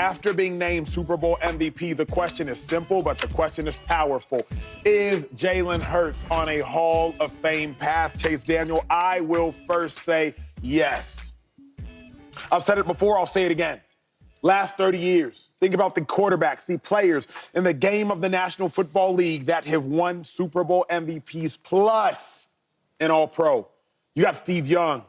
After being named Super Bowl MVP, the question is simple, but the question is powerful. Is Jalen Hurts on a Hall of Fame path? Chase Daniel, I will first say yes. I've said it before, I'll say it again. Last 30 years, think about the quarterbacks, the players in the game of the National Football League that have won Super Bowl MVPs plus an All-Pro. You got Steve Young.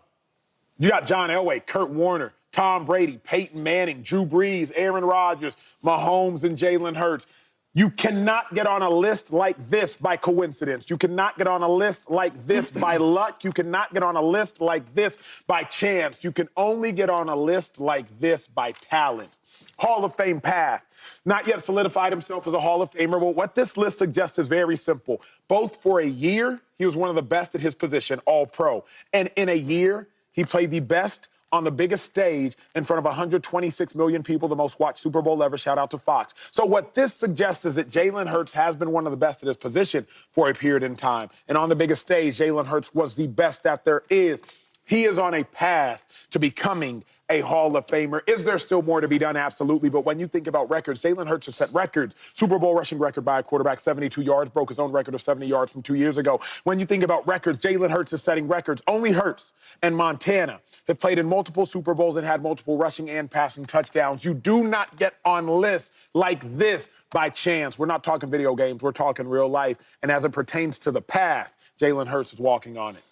You got John Elway, Kurt Warner, Tom Brady, Peyton Manning, Drew Brees, Aaron Rodgers, Mahomes, and Jalen Hurts. You cannot get on a list like this by coincidence. You cannot get on a list like this by luck. You cannot get on a list like this by chance. You can only get on a list like this by talent. Hall of Fame path. Not yet solidified himself as a Hall of Famer, but what this list suggests is very simple. Both for a year, he was one of the best at his position, All-Pro. And in a year, he played the best on the biggest stage in front of 126 million people, the most watched Super Bowl ever. Shout out to Fox. So what this suggests is that Jalen Hurts has been one of the best at his position for a period in time. And on the biggest stage, Jalen Hurts was the best that there is. He is on a path to becoming a Hall of Famer. Is there still more to be done? Absolutely. But when you think about records, Jalen Hurts has set records. Super Bowl rushing record by a quarterback, 72 yards, broke his own record of 70 yards from 2 years ago. When you think about records, Jalen Hurts is setting records. Only Hurts and Montana have played in multiple Super Bowls and had multiple rushing and passing touchdowns. You do not get on lists like this by chance. We're not talking video games. We're talking real life. And as it pertains to the path, Jalen Hurts is walking on it.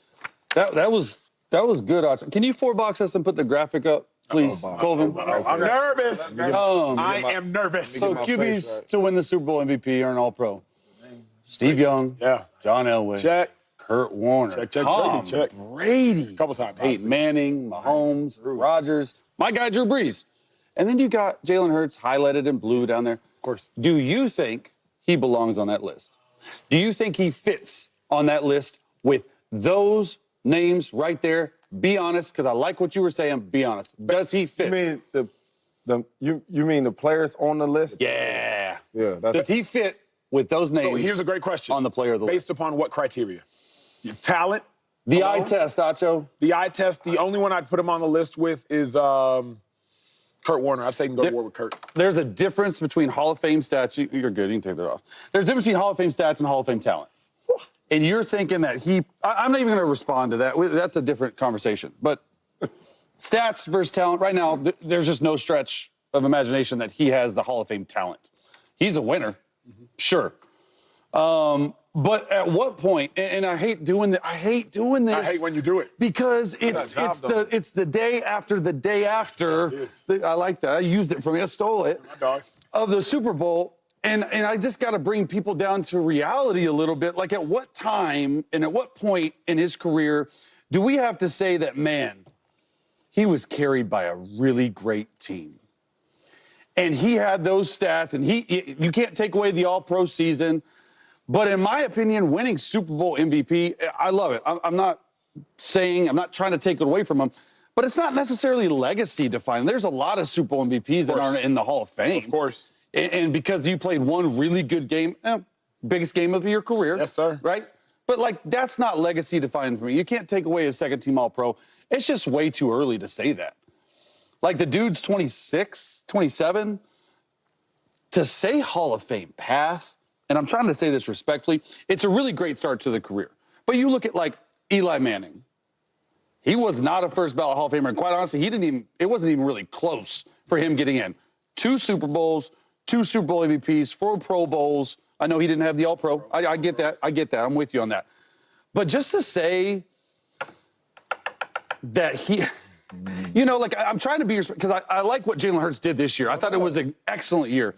That was good, Archie. Can you four-box us and put the graphic up, please, Colvin? I'm nervous. I am nervous. So QBs to win the Super Bowl MVP are an All-Pro. Steve Young, John Elway, check. Kurt Warner, check, Tom check. Brady, A couple times. Peyton Manning, Mahomes, Rodgers, my guy Drew Brees. And then you got Jalen Hurts highlighted in blue down there. Of course. Do you think he belongs on that list? Do you think he fits on that list with those names right there? Be honest, because I like what you were saying. Be honest. Does he fit? You mean the players on the list? Yeah. Yeah. Does he fit with those names? So here's a great question. On the player of the list. Based upon what criteria? Your talent? The eye test, Acho. The eye test, the only one I'd put him on the list with is Kurt Warner. I'd say you can go to war with Kurt. There's a difference between Hall of Fame stats. You're good. You can take that off. There's a difference between Hall of Fame stats and Hall of Fame talent. And you're thinking that I'm not even going to respond to that. That's a different conversation. But stats versus talent, right now, there's just no stretch of imagination that he has the Hall of Fame talent. He's a winner, sure. But at what point, and I hate doing this. I hate when you do it. Because it's the day after the day after. I like that. I used it from me. I stole it. My dog. Of the Super Bowl. And I just got to bring people down to reality a little bit. Like, at what time and at what point in his career do we have to say that, man, he was carried by a really great team? And he had those stats, and you can't take away the All-Pro season. But in my opinion, winning Super Bowl MVP, I love it. I'm not trying to take it away from him, but it's not necessarily legacy defining. There's a lot of Super Bowl MVPs that aren't in the Hall of Fame. Of course. And because you played one really good game, biggest game of your career. Yes, sir. Right? But, like, that's not legacy defining for me. You can't take away a second-team All-Pro. It's just way too early to say that. Like, the dude's 26, 27. To say Hall of Fame path, and I'm trying to say this respectfully, it's a really great start to the career. But you look at, like, Eli Manning. He was not a first-ballot Hall of Famer. And quite honestly, it wasn't even really close for him getting in. 2 Super Bowls, 2 Super Bowl MVPs, 4 Pro Bowls. I know he didn't have the All-Pro. I get that. I'm with you on that. But just to say that he, like, I'm trying to be, because I like what Jalen Hurts did this year. I thought it was an excellent year.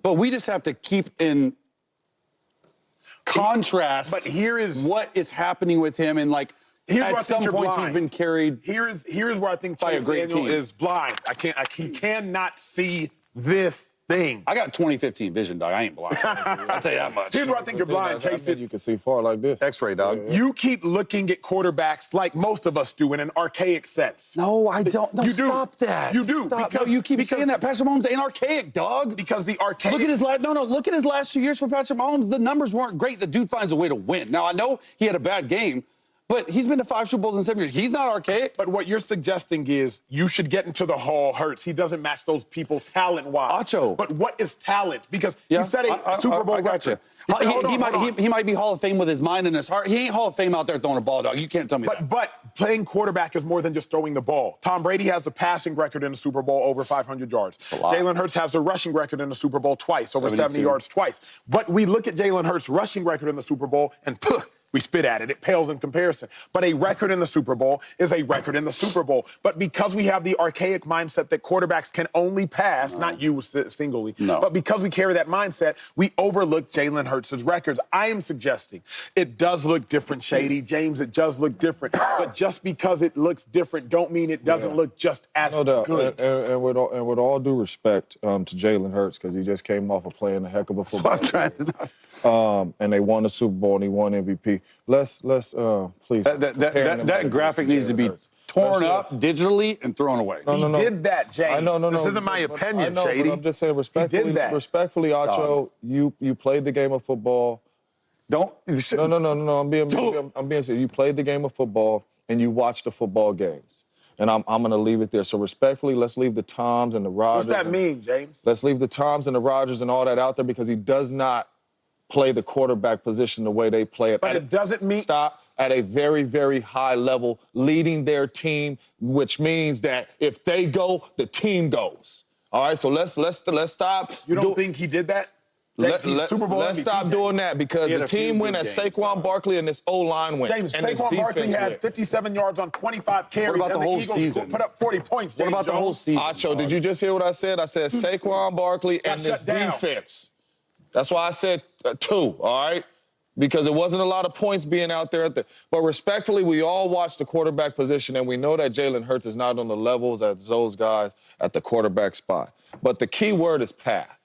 But we just have to keep in contrast what is happening with him. And, like, at some point he's been carried. Here's where I think Chase Daniel is blind. He cannot see this thing. I got 2015 vision, dog. I ain't blind. I'll tell you that much. Here's where I think you're blind, Chase. You can see far like this. X-ray, dog. You keep looking at quarterbacks like most of us do in an archaic sense. No, I don't. No, you do. Stop that. You do. Stop. No, you keep saying that. Patrick Mahomes ain't archaic, dog. Because the archaic. Look at his look at his last 2 years for Patrick Mahomes. The numbers weren't great. The dude finds a way to win. Now, I know he had a bad game, But he's been to 5 Super Bowls in 7 years. He's not archaic. But what you're suggesting is you should get into the Hall Hurts. He doesn't match those people talent-wise. Acho. But what is talent? Because he set a Super Bowl record. He might be Hall of Fame with his mind and his heart. He ain't Hall of Fame out there throwing a ball, dog. You can't tell me that. But playing quarterback is more than just throwing the ball. Tom Brady has the passing record in the Super Bowl over 500 yards. Jalen Hurts has the rushing record in the Super Bowl twice, over 70 yards twice. But we look at Jalen Hurts' rushing record in the Super Bowl and we spit at it. It pales in comparison. But a record in the Super Bowl is a record in the Super Bowl. But because we have the archaic mindset that quarterbacks can only pass, not you singly, but because we carry that mindset, we overlook Jalen Hurts' records. I am suggesting it does look different, Shady. James, it does look different. But just because it looks different don't mean it doesn't look just as good. And with all due respect to Jalen Hurts, because he just came off of playing a heck of a football game. And they won the Super Bowl and he won MVP. Let's please. That graphic needs to be torn up digitally and thrown away. He did that, James. This isn't my opinion, Shady. But I'm just saying respectfully, Acho, you played the game of football. No. I'm being serious. You played the game of football and you watched the football games. And I'm going to leave it there. So respectfully, let's leave the Toms and the Rodgers. What's that mean, James? Let's leave the Toms and the Rodgers and all that out there because he does not play the quarterback position the way they play it. But it doesn't mean... Stop. At a very, very high level, leading their team, which means that if they go, the team goes. All right, so let's stop. You don't think he did that? Let's stop doing that because the team went as Saquon Barkley and this O-line went. James, Saquon Barkley had 57 yards on 25 carries. What about the whole season? Put up 40 points, James. What about the whole season? Acho, did you just hear what I said? I said Saquon Barkley and this defense. That's why I said 2, all right? Because there wasn't a lot of points being out there. But respectfully, we all watch the quarterback position, and we know that Jalen Hurts is not on the levels as those guys at the quarterback spot. But the key word is path.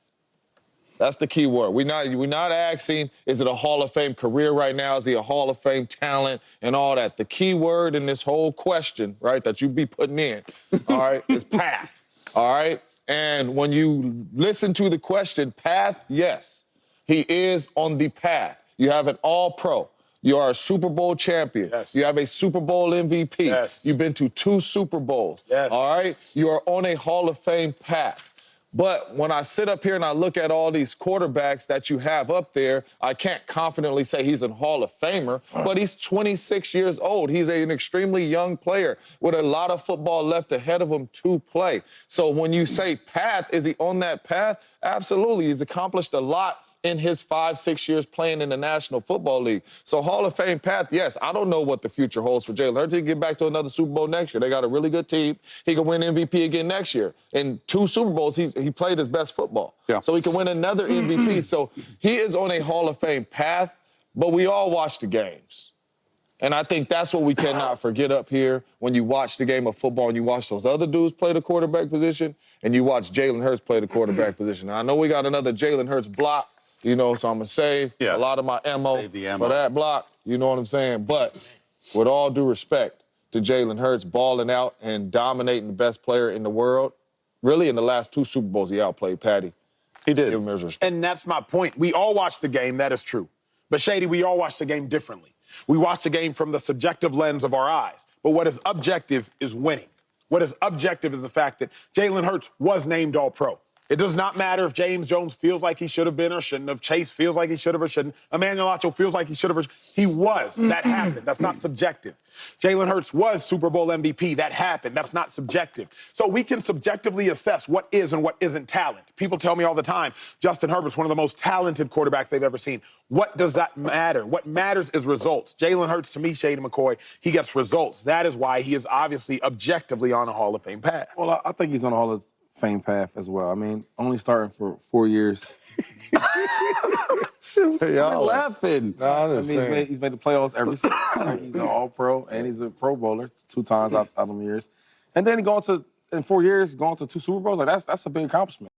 That's the key word. We're not asking, is it a Hall of Fame career right now? Is he a Hall of Fame talent and all that? The key word in this whole question, right, that you be putting in, all right, is path, all right? And when you listen to the question, path, yes, he is on the path. You have an All-Pro. You are a Super Bowl champion. Yes. You have a Super Bowl MVP. Yes. You've been to 2 Super Bowls. Yes. All right? You are on a Hall of Fame path. But when I sit up here and I look at all these quarterbacks that you have up there, I can't confidently say he's a Hall of Famer, but he's 26 years old. He's an extremely young player with a lot of football left ahead of him to play. So when you say path, is he on that path? Absolutely. He's accomplished a lot in his 5-6 years playing in the National Football League. So Hall of Fame path, yes. I don't know what the future holds for Jalen Hurts. He can get back to another Super Bowl next year. They got a really good team. He can win MVP again next year. In 2 Super Bowls, he played his best football. Yeah. So he can win another MVP. So he is on a Hall of Fame path, but we all watch the games. And I think that's what we cannot forget up here when you watch the game of football and you watch those other dudes play the quarterback position and you watch Jalen Hurts play the quarterback position. Now, I know we got another Jalen Hurts block, you know, so I'm going to save a lot of my ammo for that block. You know what I'm saying? But with all due respect to Jalen Hurts balling out and dominating the best player in the world, really in the last 2 Super Bowls he outplayed Patty. He did. Give him his respect. And that's my point. We all watch the game. That is true. But, Shady, we all watch the game differently. We watch the game from the subjective lens of our eyes. But what is objective is winning. What is objective is the fact that Jalen Hurts was named All-Pro. It does not matter if James Jones feels like he should have been or shouldn't have. Chase feels like he should have or shouldn't. Emmanuel Acho feels like he should have or he was. That happened. That's not subjective. Jalen Hurts was Super Bowl MVP. That happened. That's not subjective. So we can subjectively assess what is and what isn't talent. People tell me all the time, Justin Herbert's one of the most talented quarterbacks they've ever seen. What does that matter? What matters is results. Jalen Hurts, to me, Shady McCoy, he gets results. That is why he is obviously objectively on a Hall of Fame path. Well, I think he's on a Hall of Fame path as well. I mean, only starting for 4 years. Hey, y'all laughing. No, I mean, he's made the playoffs every season. He's an All-Pro and he's a Pro Bowler 2 times out of them years. And then in 4 years, going to 2 Super Bowls, like that's a big accomplishment.